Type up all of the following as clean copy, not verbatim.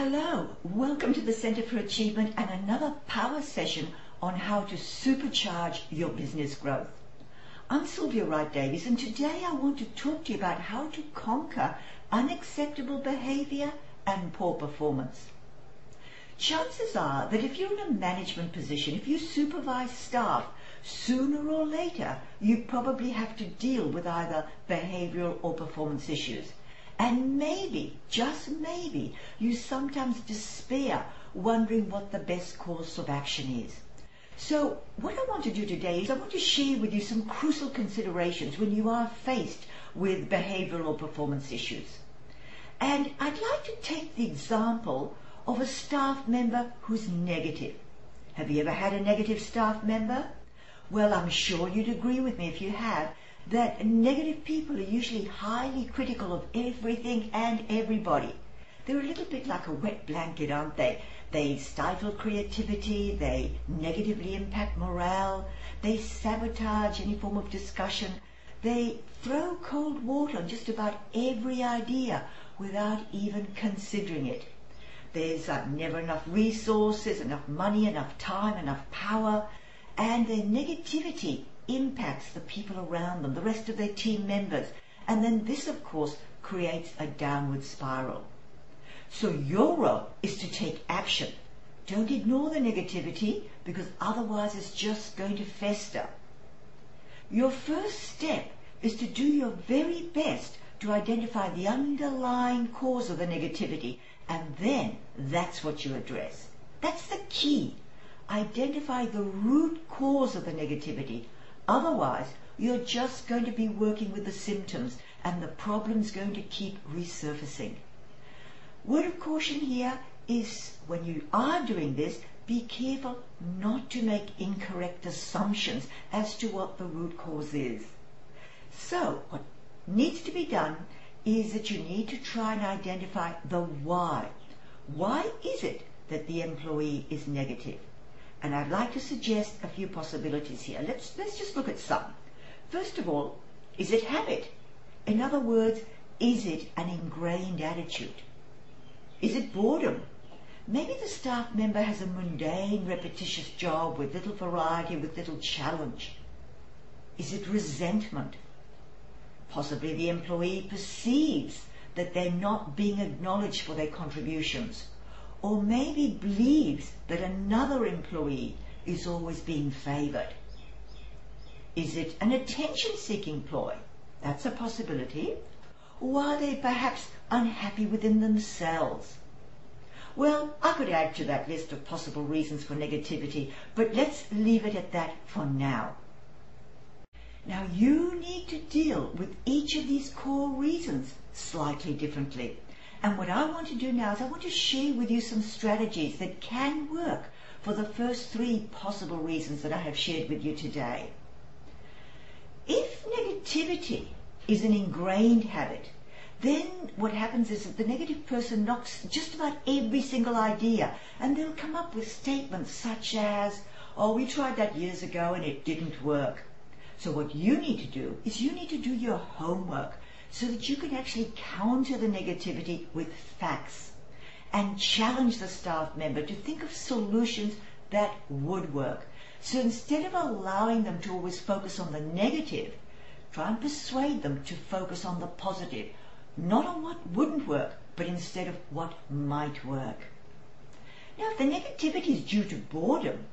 Hello, welcome to the Centre for Achievement and another power session on how to supercharge your business growth. I'm Wright-Davies, and today I want to talk to you about how to conquer unacceptable behaviour and poor performance. Chances are that if you're in a management position, if you supervise staff, sooner or later you probably have to deal with either behavioural or performance issues. And maybe, just maybe, you sometimes despair wondering what the best course of action is. So what I want to do today is I want to share with you some crucial considerations when you are faced with behavioural or performance issues. And I'd like to take the example of a staff member who's negative. Have you ever had a negative staff member? Well, I'm sure you'd agree with me if you have, that negative people are usually highly critical of everything and everybody. They're a little bit like a wet blanket, aren't they? They stifle creativity, they negatively impact morale, they sabotage any form of discussion, they throw cold water on just about every idea without even considering it. There's never enough resources, enough money, enough time, enough power, and their negativity impacts the people around them, the rest of their team members, and then this of course creates a downward spiral. So your role is to take action. Don't ignore the negativity, because otherwise it's just going to fester. Your first step is to do your very best to identify the underlying cause of the negativity, and then that's what you address. That's the key. Identify the root cause of the negativity. Otherwise, you're just going to be working with the symptoms and the problem's going to keep resurfacing. Word of caution here is, when you are doing this, be careful not to make incorrect assumptions as to what the root cause is. So, what needs to be done is that you need to try and identify the why. Why is it that the employee is negative? And I'd like to suggest a few possibilities here. Let's just look at some. First of all, is it habit? In other words, is it an ingrained attitude? Is it boredom? Maybe the staff member has a mundane, repetitious job with little variety, with little challenge. Is it resentment? Possibly the employee perceives that they're not being acknowledged for their contributions, or maybe believes that another employee is always being favoured. Is it an attention-seeking ploy? That's a possibility. Or are they perhaps unhappy within themselves? Well, I could add to that list of possible reasons for negativity, but let's leave it at that for now. Now, you need to deal with each of these core reasons slightly differently. And what I want to do now is I want to share with you some strategies that can work for the first three possible reasons that I have shared with you today. If negativity is an ingrained habit, then what happens is that the negative person knocks just about every single idea, and they'll come up with statements such as, "Oh, we tried that years ago and it didn't work." So what you need to do is you need to do your homework, so that you can actually counter the negativity with facts and challenge the staff member to think of solutions that would work. So instead of allowing them to always focus on the negative, try and persuade them to focus on the positive, not on what wouldn't work, but instead of what might work. Now, if the negativity is due to boredom,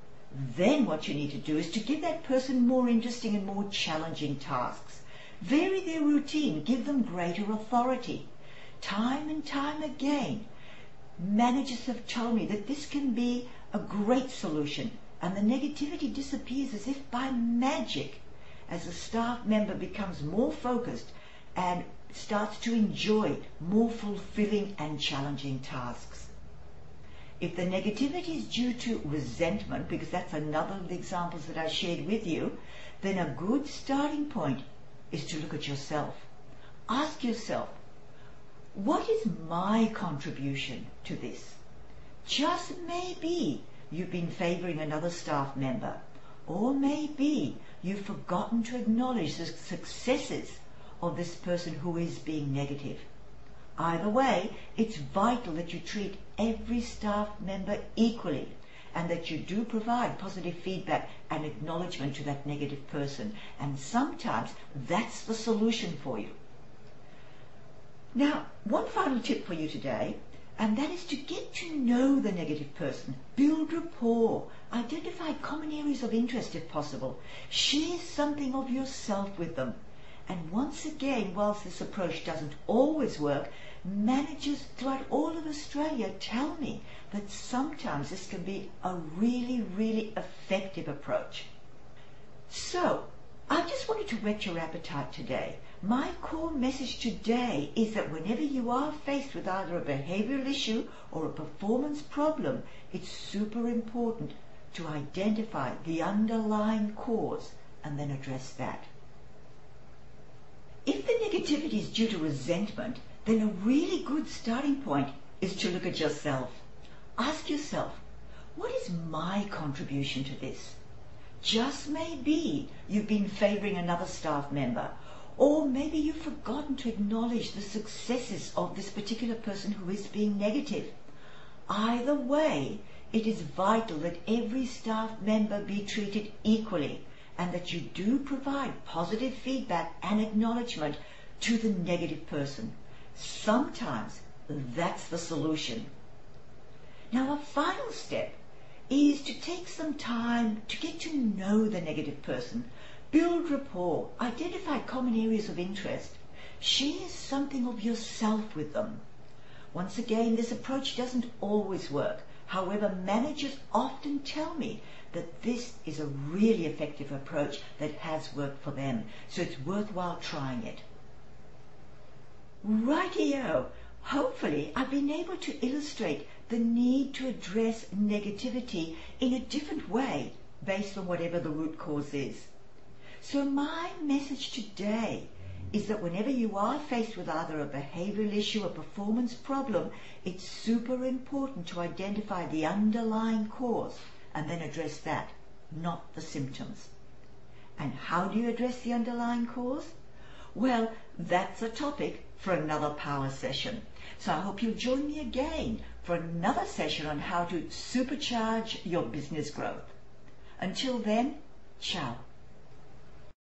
then what you need to do is to give that person more interesting and more challenging tasks. Vary their routine, give them greater authority. Time and time again, managers have told me that this can be a great solution, and the negativity disappears as if by magic as the staff member becomes more focused and starts to enjoy more fulfilling and challenging tasks. If the negativity is due to resentment, because that's another of the examples that I shared with you, then a good starting point is to look at yourself. Ask yourself, what is my contribution to this? Just maybe you've been favouring another staff member, or maybe you've forgotten to acknowledge the successes of this person who is being negative. Either way, it's vital that you treat every staff member equally and that you do provide positive feedback and acknowledgement to that negative person. And sometimes that's the solution for you. Now, one final tip for you today, and that is to get to know the negative person, build rapport, identify common areas of interest if possible, share something of yourself with them. And once again, whilst this approach doesn't always work, managers throughout all of Australia tell me that sometimes this can be a really, really effective approach. So, I just wanted to whet your appetite today. My core message today is that whenever you are faced with either a behavioural issue or a performance problem, it's super important to identify the underlying cause and then address that. If the negativity is due to resentment, then a really good starting point is to look at yourself. Ask yourself, what is my contribution to this? Just maybe you've been favouring another staff member, or maybe you've forgotten to acknowledge the successes of this particular person who is being negative. Either way, it is vital that every staff member be treated equally and that you do provide positive feedback and acknowledgement to the negative person. Sometimes that's the solution. Now, a final step is to take some time to get to know the negative person, build rapport, identify common areas of interest, share something of yourself with them. Once again, this approach doesn't always work. However, managers often tell me that this is a really effective approach that has worked for them, so it's worthwhile trying it. Rightio! Hopefully I've been able to illustrate the need to address negativity in a different way based on whatever the root cause is. So my message today is that whenever you are faced with either a behavioural issue or performance problem, it's super important to identify the underlying cause and then address that, not the symptoms. And how do you address the underlying cause? Well, that's a topic for another power session. So I hope you'll join me again for another session on how to supercharge your business growth. Until then, ciao.